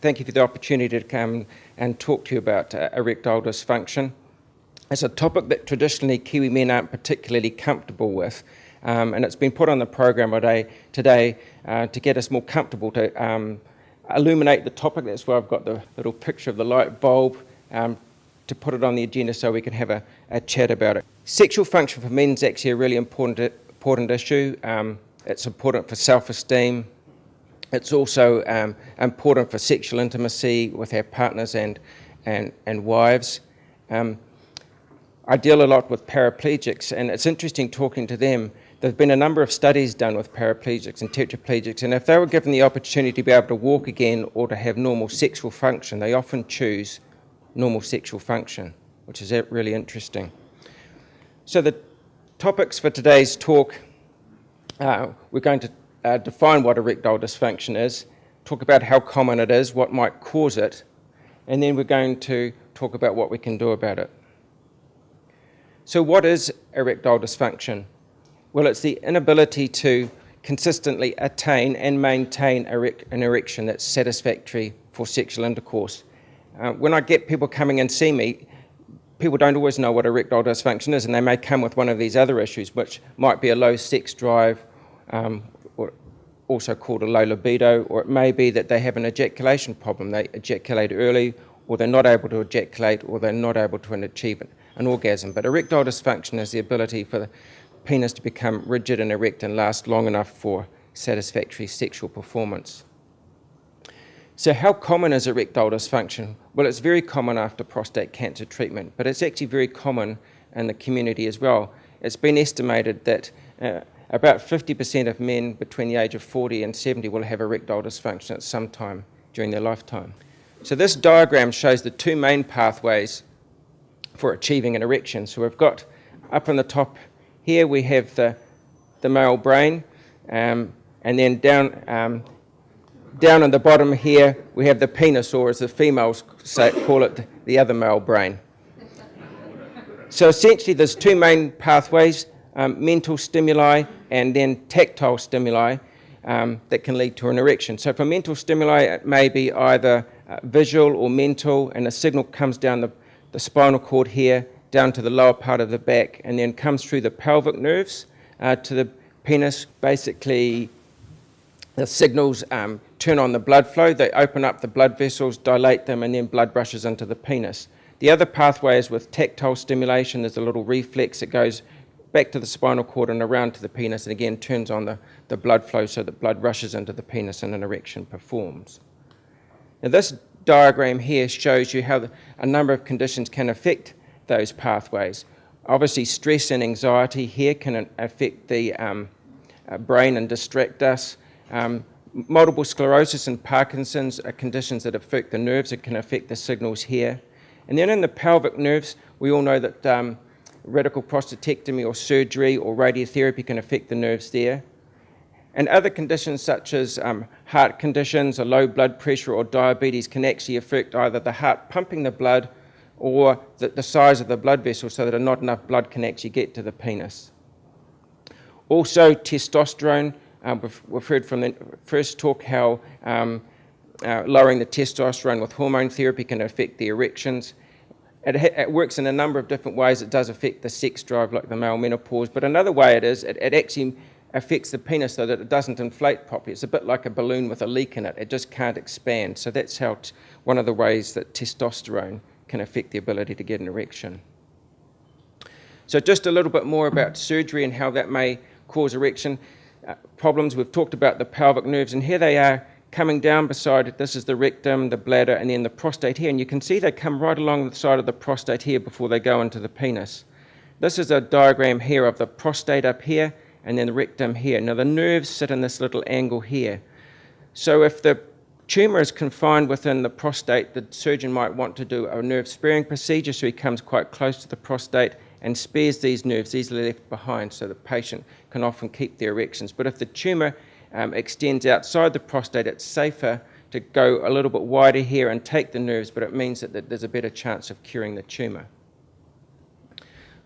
Thank you for the opportunity to come and talk to you about erectile dysfunction. It's a topic that traditionally Kiwi men aren't particularly comfortable with, and it's been put on the program today to get us more comfortable to illuminate the topic. That's why I've got the little picture of the light bulb to put it on the agenda so we can have a chat about it. Sexual function for men is actually a really important issue. It's important for self-esteem. It's also important for sexual intimacy with our partners and wives. I deal a lot with paraplegics, and it's interesting talking to them. There have been a number of studies done with paraplegics and tetraplegics, and if they were given the opportunity to be able to walk again or to have normal sexual function, they often choose normal sexual function, which is really interesting. So the topics for today's talk, we're going to define what erectile dysfunction is, talk about how common it is, what might cause it, and then we're going to talk about what we can do about it. So what is erectile dysfunction? Well, it's the inability to consistently attain and maintain an erection that's satisfactory for sexual intercourse. When I get people coming and see me, people don't always know what erectile dysfunction is, and they may come with one of these other issues, which might be a low sex drive, or also called a low libido, or it may be that they have an ejaculation problem. They ejaculate early, or they're not able to ejaculate, or they're not able to achieve an orgasm. But erectile dysfunction is the ability for the penis to become rigid and erect and last long enough for satisfactory sexual performance. So how common is erectile dysfunction? Well, it's very common after prostate cancer treatment, but it's actually very common in the community as well. It's been estimated that about 50% of men between the age of 40 and 70 will have erectile dysfunction at some time during their lifetime. So this diagram shows the two main pathways for achieving an erection. So we've got up on the top here we have the male brain, and then down on the bottom here we have the penis, or as the females call it, the other male brain. So essentially there's two main pathways, mental stimuli and then tactile stimuli that can lead to an erection. So for mental stimuli it may be either visual or mental, and a signal comes down the spinal cord here, down to the lower part of the back, and then comes through the pelvic nerves to the penis. Basically, the signals turn on the blood flow. They open up the blood vessels, dilate them, and then blood rushes into the penis. The other pathway is with tactile stimulation. There's a little reflex that goes back to the spinal cord and around to the penis, and again turns on the blood flow so that blood rushes into the penis and an erection performs. Now this diagram here shows you how a number of conditions can affect those pathways. Obviously stress and anxiety here can affect the brain and distract us. Multiple sclerosis and Parkinson's are conditions that affect the nerves. It can affect the signals here. And then in the pelvic nerves, we all know that radical prostatectomy or surgery or radiotherapy can affect the nerves there. And other conditions such as heart conditions or low blood pressure or diabetes can actually affect either the heart pumping the blood or the size of the blood vessels, so that not enough blood can actually get to the penis. Also testosterone, we've heard from the first talk how lowering the testosterone with hormone therapy can affect the erections. It works in a number of different ways. It does affect the sex drive like the male menopause, but another way it actually affects the penis so that it doesn't inflate properly. It's a bit like a balloon with a leak in it. It just can't expand. So that's how one of the ways that testosterone can affect the ability to get an erection. So just a little bit more about surgery and how that may cause erection problems. We've talked about the pelvic nerves, and here they are coming down beside it. This is the rectum, the bladder, and then the prostate here. And you can see they come right along the side of the prostate here before they go into the penis. This is a diagram here of the prostate up here and then the rectum here. Now the nerves sit in this little angle here. So if the tumour is confined within the prostate, the surgeon might want to do a nerve sparing procedure, so he comes quite close to the prostate and spares these nerves easily left behind, so the patient can often keep their erections. But if the tumour extends outside the prostate, it's safer to go a little bit wider here and take the nerves, but it means that there's a better chance of curing the tumour.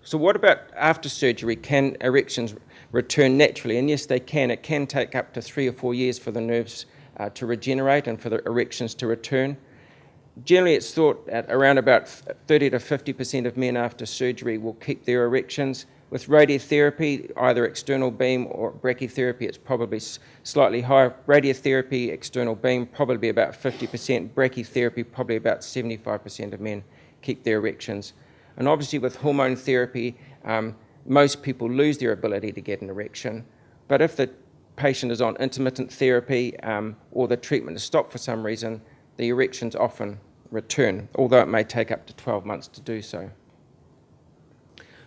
So what about after surgery? Can erections return naturally? And yes, they can. It can take up to 3 or 4 years for the nerves to regenerate and for the erections to return. Generally, it's thought at around about 30 to 50% of men after surgery will keep their erections. With radiotherapy, either external beam or brachytherapy, it's probably slightly higher. Radiotherapy, external beam, probably about 50%. Brachytherapy, probably about 75% of men keep their erections. And obviously with hormone therapy, most people lose their ability to get an erection. But if the patient is on intermittent therapy or the treatment is stopped for some reason, the erections often return, although it may take up to 12 months to do so.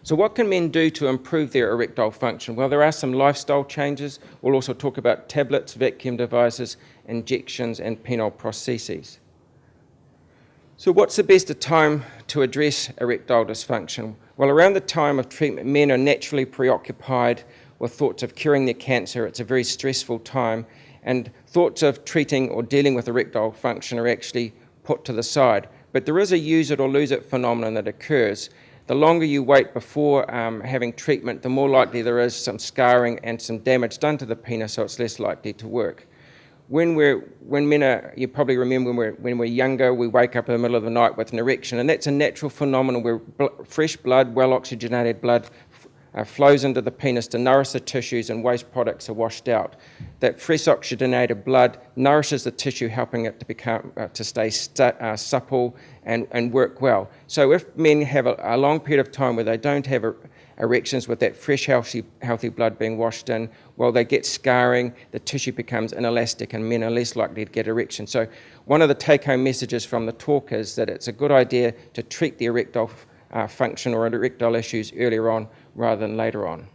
So what can men do to improve their erectile function? Well, there are some lifestyle changes. We'll also talk about tablets, vacuum devices, injections, and penile prostheses. So what's the best time to address erectile dysfunction? Well, around the time of treatment, men are naturally preoccupied with thoughts of curing their cancer. It's a very stressful time, and thoughts of treating or dealing with erectile function are actually put to the side. But there is a use it or lose it phenomenon that occurs. The longer you wait before having treatment, the more likely there is some scarring and some damage done to the penis, so it's less likely to work. When men are, you probably remember when we're younger, we wake up in the middle of the night with an erection, and that's a natural phenomenon where fresh blood, well-oxygenated blood, flows into the penis to nourish the tissues and waste products are washed out. That fresh oxygenated blood nourishes the tissue, helping it to stay supple and work well. So if men have a long period of time where they don't have erections with that fresh, healthy blood being washed in, well, they get scarring, the tissue becomes inelastic, and men are less likely to get erections. So one of the take-home messages from the talk is that it's a good idea to treat the erectile function or erectile issues earlier on rather than later on.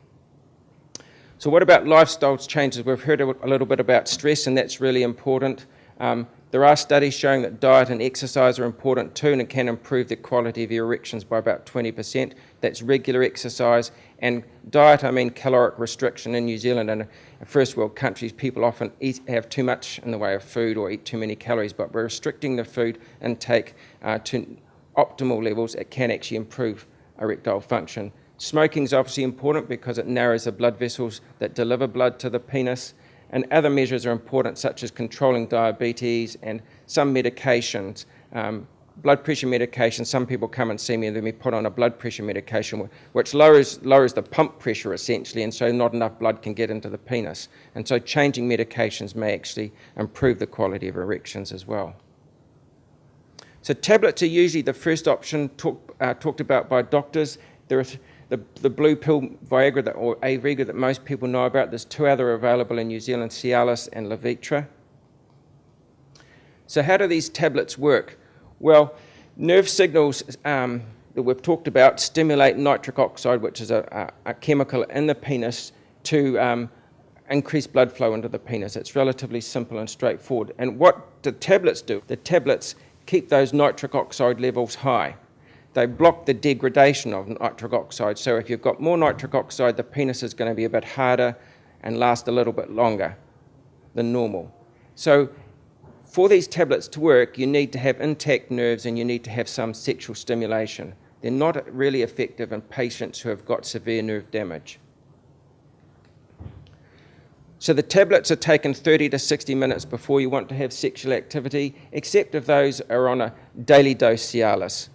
So what about lifestyle changes? We've heard a little bit about stress, and that's really important. There are studies showing that diet and exercise are important too, and it can improve the quality of your erections by about 20%. That's regular exercise. And diet, I mean caloric restriction. In New Zealand and first world countries, people often have too much in the way of food or eat too many calories, but by restricting the food intake to optimal levels, it can actually improve erectile function. Smoking is obviously important because it narrows the blood vessels that deliver blood to the penis, and other measures are important, such as controlling diabetes and some medications. Blood pressure medication, some people come and see me and then we put on a blood pressure medication which lowers the pump pressure essentially, and so not enough blood can get into the penis. And so changing medications may actually improve the quality of erections as well. So tablets are usually the first option talked about by doctors. There are the blue pill Viagra or Aviagra that most people know about. There's two other available in New Zealand, Cialis and Levitra. So how do these tablets work? Well, nerve signals that we've talked about stimulate nitric oxide, which is a chemical in the penis, to increase blood flow into the penis. It's relatively simple and straightforward. And what the tablets do, the tablets keep those nitric oxide levels high. They block the degradation of nitric oxide. So if you've got more nitric oxide, the penis is going to be a bit harder and last a little bit longer than normal. So for these tablets to work, you need to have intact nerves and you need to have some sexual stimulation. They're not really effective in patients who have got severe nerve damage. So the tablets are taken 30 to 60 minutes before you want to have sexual activity, except if those are on a daily dose Cialis.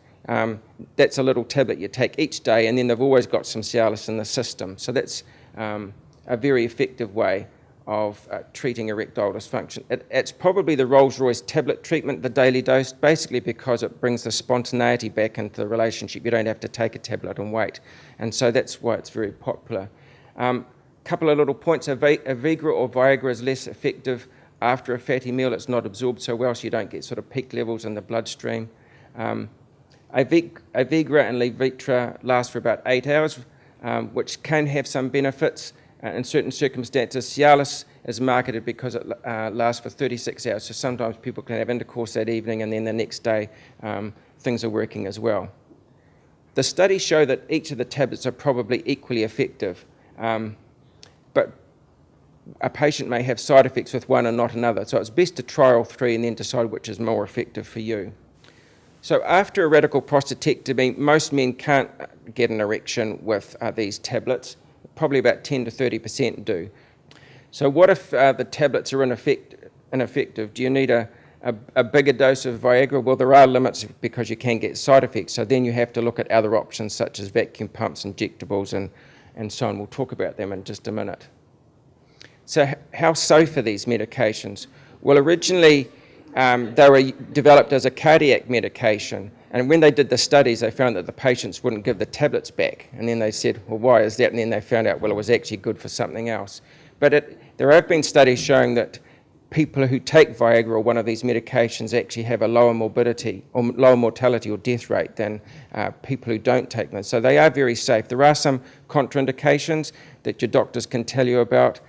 That's a little tablet you take each day, and then they've always got some Cialis in the system. So that's a very effective way of treating erectile dysfunction. It's probably the Rolls-Royce tablet treatment, the daily dose, basically because it brings the spontaneity back into the relationship. You don't have to take a tablet and wait. And so that's why it's very popular. Couple of little points. Aviagra or Viagra is less effective after a fatty meal. It's not absorbed so well, so you don't get sort of peak levels in the bloodstream. Aviagra and Levitra last for about 8 hours, which can have some benefits in certain circumstances. Cialis is marketed because it lasts for 36 hours, so sometimes people can have intercourse that evening and then the next day things are working as well. The studies show that each of the tablets are probably equally effective, but a patient may have side effects with one and not another, so it's best to try all three and then decide which is more effective for you. So after a radical prostatectomy, most men can't get an erection with these tablets. Probably about 10 to 30% do. So what if the tablets are ineffective? Do you need a bigger dose of Viagra? Well, there are limits because you can get side effects. So then you have to look at other options such as vacuum pumps, injectables, and so on. We'll talk about them in just a minute. So how safe are these medications? Well, originally they were developed as a cardiac medication. And when they did the studies, they found that the patients wouldn't give the tablets back. And then they said, well, why is that? And then they found out, well, it was actually good for something else. But there have been studies showing that people who take Viagra or one of these medications actually have a lower morbidity or lower mortality or death rate than people who don't take them. So they are very safe. There are some contraindications that your doctors can tell you about.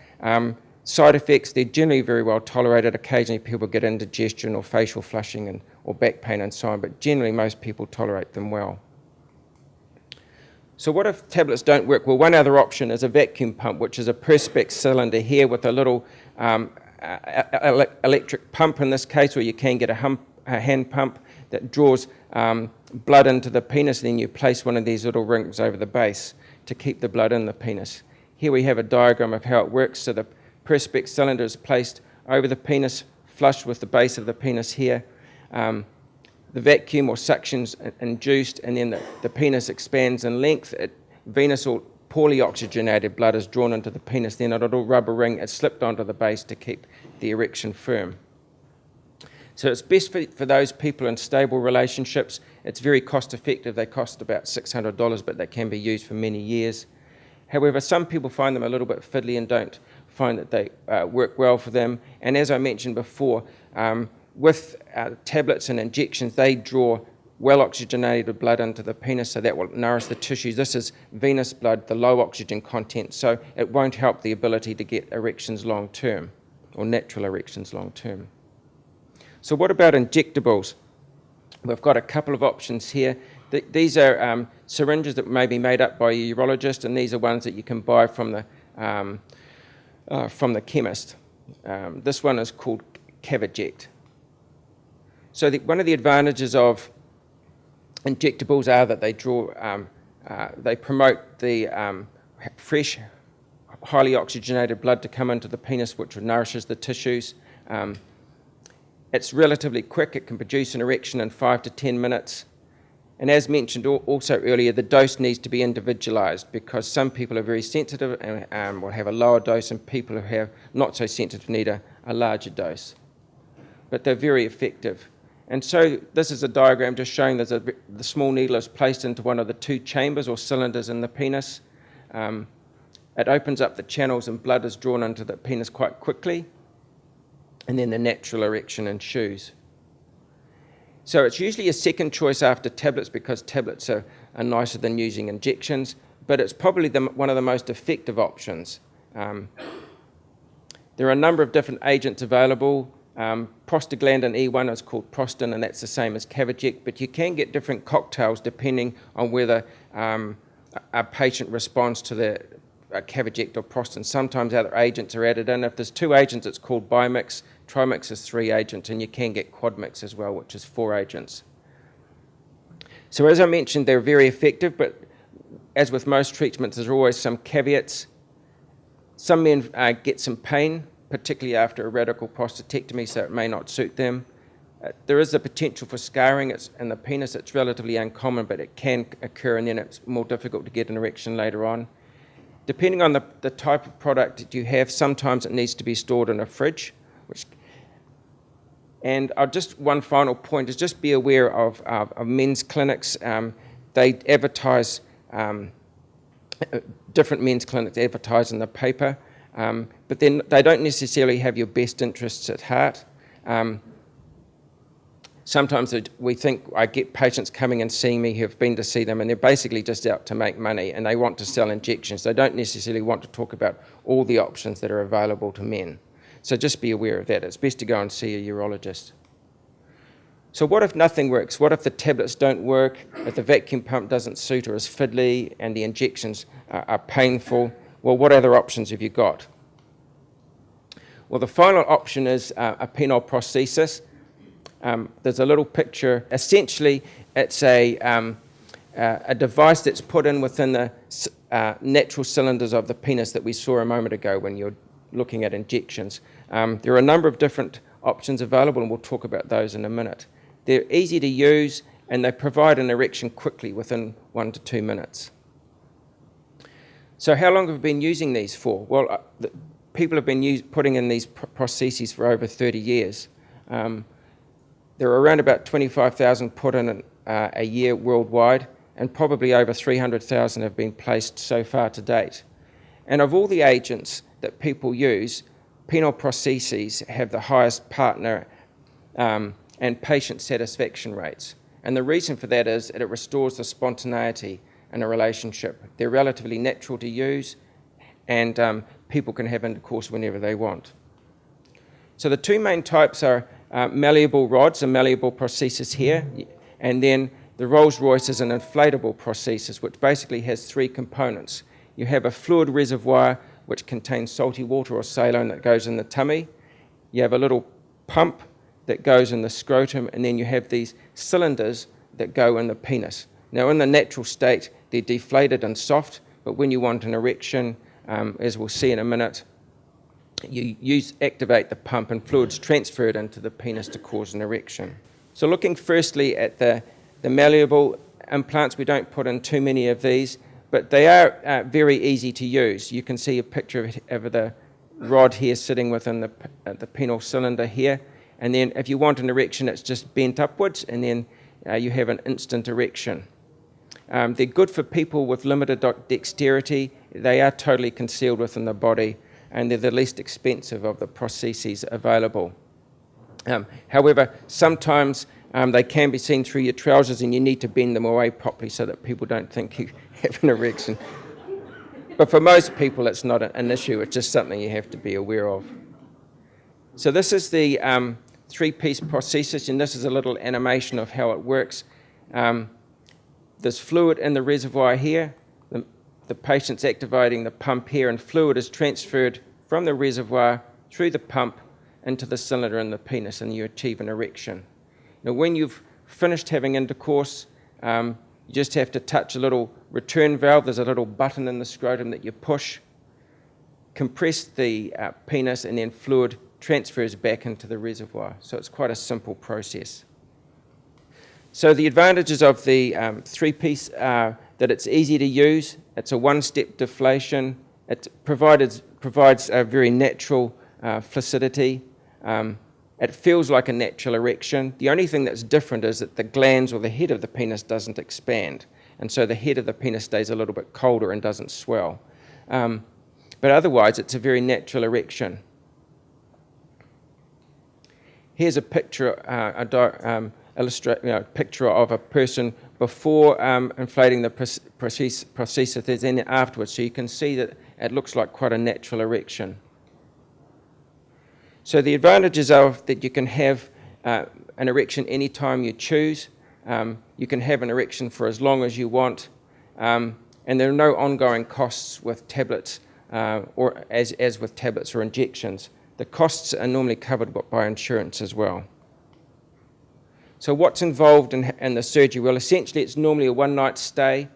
Side effects, they're generally very well tolerated. Occasionally people get indigestion or facial flushing or back pain and so on, but generally most people tolerate them well. So what if tablets don't work? Well, one other option is a vacuum pump, which is a Perspex cylinder here with a little electric pump in this case, or you can get a hand pump that draws blood into the penis, and then you place one of these little rings over the base to keep the blood in the penis. Here we have a diagram of how it works. So the Perspex cylinder is placed over the penis, flush with the base of the penis here. The vacuum or suction's induced, and then the penis expands in length. Venous or poorly oxygenated blood is drawn into the penis, then a little rubber ring is slipped onto the base to keep the erection firm. So it's best for those people in stable relationships. It's very cost effective. They cost about $600, but they can be used for many years. However, some people find them a little bit fiddly and don't find that they work well for them. And as I mentioned before, with tablets and injections, they draw well-oxygenated blood into the penis, so that will nourish the tissues. This is venous blood, the low oxygen content, so it won't help the ability to get erections long-term, or natural erections long-term. So what about injectables? We've got a couple of options here. These are syringes that may be made up by a urologist, and these are ones that you can buy from the chemist. This one is called Cavaject. So one of the advantages of injectables are that they promote the fresh, highly oxygenated blood to come into the penis, which nourishes the tissues. It's relatively quick. It can produce an erection in 5 to 10 minutes. And as mentioned also earlier, the dose needs to be individualized because some people are very sensitive and will have a lower dose, and people who have not so sensitive need a larger dose. But they're very effective. And so this is a diagram just showing the small needle is placed into one of the two chambers or cylinders in the penis. It opens up the channels and blood is drawn into the penis quite quickly, and then the natural erection ensues. So it's usually a second choice after tablets because tablets are nicer than using injections, but it's probably one of the most effective options. There are a number of different agents available. Prostaglandin E1 is called Prostin, and that's the same as Cavaject, but you can get different cocktails depending on whether a patient responds to the Cavaject or Prostin. Sometimes other agents are added in. If there's 2 agents, it's called bimix. Trimix is 3 agents, and you can get quadmix as well, which is 4 agents. So as I mentioned, they're very effective, but as with most treatments, there's always some caveats. Some men get some pain, particularly after a radical prostatectomy, so it may not suit them. There is the potential for scarring in the penis. It's relatively uncommon, but it can occur, and then it's more difficult to get an erection later on. Depending on the type of product that you have, sometimes it needs to be stored in a fridge. And just one final point is just be aware of men's clinics. They advertise, different men's clinics advertise in the paper, but then they don't necessarily have your best interests at heart. Sometimes I get patients coming and seeing me who have been to see them, and they're basically just out to make money, and they want to sell injections. They don't necessarily want to talk about all the options that are available to men. So just be aware of that. It's best to go and see a urologist. So what if nothing works? What if the tablets don't work, if the vacuum pump doesn't suit or is fiddly, and the injections are painful? Well, what other options have you got? Well, the final option is a penile prosthesis. There's a little picture. Essentially, it's a device that's put in within the natural cylinders of the penis that we saw a moment ago when you're looking at injections. There are a number of different options available, and we'll talk about those in a minute. They're easy to use, and they provide an erection quickly within 1 to 2 minutes. So how long have we been using these for? Well, people have been putting in these prostheses for over 30 years. There are around about 25,000 put in a year worldwide, and probably over 300,000 have been placed so far to date. And of all the agents that people use, penile prostheses have the highest partner and patient satisfaction rates. And the reason for that is that it restores the spontaneity in a relationship. They're relatively natural to use, and people can have intercourse whenever they want. So the two main types are malleable rods, a malleable prosthesis here, and then the Rolls-Royce is an inflatable prosthesis, which basically has 3 components. You have a fluid reservoir, which contains salty water or saline that goes in the tummy. You have a little pump that goes in the scrotum, and then you have these cylinders that go in the penis. Now, in the natural state, they're deflated and soft, but when you want an erection, as we'll see in a minute, you activate the pump and fluids transferred into the penis to cause an erection. So looking firstly at the malleable implants, we don't put in too many of these, but they are very easy to use. You can see a picture of the rod here sitting within the penile cylinder here, and then if you want an erection, it's just bent upwards, and then you have an instant erection. They're good for people with limited dexterity. They are totally concealed within the body, and they're the least expensive of the prostheses available. However, sometimes they can be seen through your trousers, and you need to bend them away properly so that people don't think you have an erection. But for most people, it's not an issue. It's just something you have to be aware of. So this is the 3-piece prosthesis, and this is a little animation of how it works. There's fluid in the reservoir here. The patient's activating the pump here, and fluid is transferred from the reservoir through the pump into the cylinder in the penis, and you achieve an erection. Now, when you've finished having intercourse, you just have to touch a little return valve. There's a little button in the scrotum that you push, compress the penis, and then fluid transfers back into the reservoir. So it's quite a simple process. So the advantages of the 3-piece are that it's easy to use, it's a one-step deflation, it provides a very natural flaccidity, it feels like a natural erection. The only thing that's different is that the glans or the head of the penis doesn't expand, and so the head of the penis stays a little bit colder and doesn't swell. But otherwise, it's a very natural erection. Here's a picture, picture of a person before inflating the prosthesis and then afterwards. So you can see that it looks like quite a natural erection. So the advantages are that you can have an erection anytime you choose. You can have an erection for as long as you want. And there are no ongoing costs with tablets or as with tablets or injections. The costs are normally covered by insurance as well. So what's involved in the surgery? Well, essentially it's normally a one-night stay.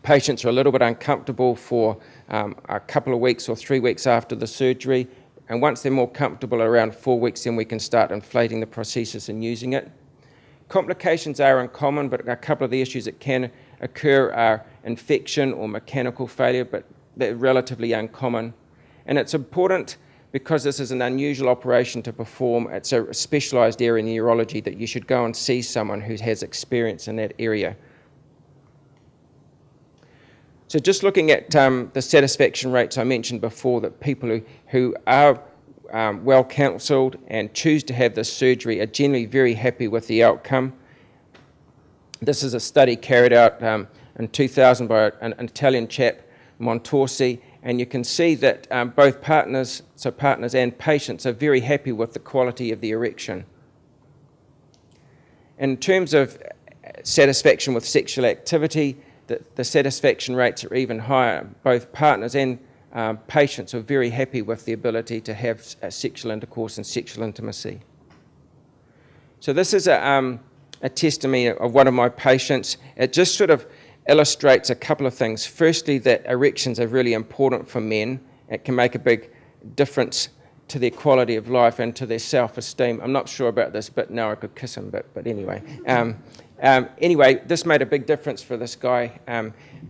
Patients are a little bit uncomfortable for a couple of weeks or 3 weeks after the surgery, and once they're more comfortable, around 4 weeks, then we can start inflating the prosthesis and using it. Complications are uncommon, but a couple of the issues that can occur are infection or mechanical failure, but they're relatively uncommon. And it's important, because this is an unusual operation to perform, it's a specialised area in urology, that you should go and see someone who has experience in that area. So just looking at the satisfaction rates I mentioned before, that people who are well counselled and choose to have this surgery are generally very happy with the outcome. This is a study carried out in 2000 by an Italian chap, Montorsi, and you can see that both partners and patients are very happy with the quality of the erection. In terms of satisfaction with sexual activity, the satisfaction rates are even higher. Both partners and patients are very happy with the ability to have sexual intercourse and sexual intimacy. So this is a testimony of one of my patients. It just sort of illustrates a couple of things. Firstly, that erections are really important for men. It can make a big difference to their quality of life and to their self-esteem. I'm not sure about this, but now I could kiss him, but anyway. Anyway, this made a big difference for this guy,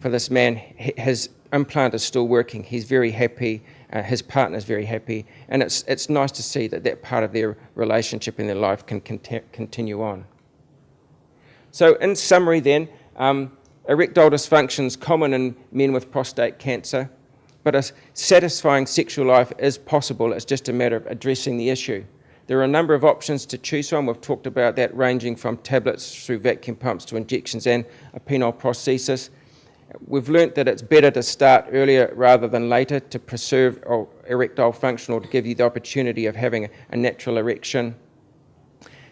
for this man. His implant is still working. He's very happy. His partner's very happy. And it's nice to see that part of their relationship in their life can continue on. So in summary then, erectile dysfunction is common in men with prostate cancer, but a satisfying sexual life is possible. It's just a matter of addressing the issue. There are a number of options to choose from. We've talked about that, ranging from tablets through vacuum pumps to injections and a penile prosthesis. We've learnt that it's better to start earlier rather than later to preserve erectile function or to give you the opportunity of having a natural erection.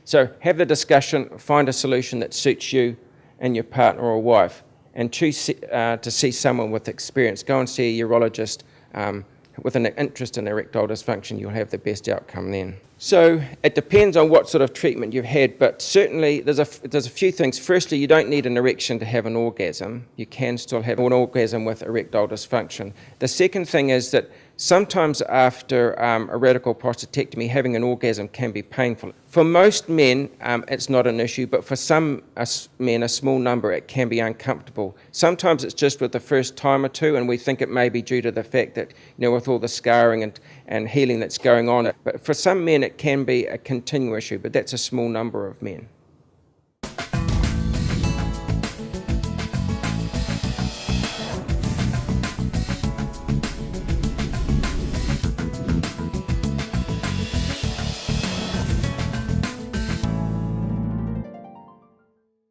So have the discussion, find a solution that suits you and your partner or wife, and choose to see someone with experience. Go and see a urologist with an interest in erectile dysfunction. You'll have the best outcome then. So it depends on what sort of treatment you've had, but certainly there's a few things. Firstly, you don't need an erection to have an orgasm. You can still have an orgasm with erectile dysfunction. The second thing is that sometimes after a radical prostatectomy, having an orgasm can be painful. For most men, it's not an issue, but for some men, a small number, it can be uncomfortable. Sometimes it's just with the first time or two, and we think it may be due to the fact that, with all the scarring and healing that's going on. But for some men, it can be a continual issue, but that's a small number of men.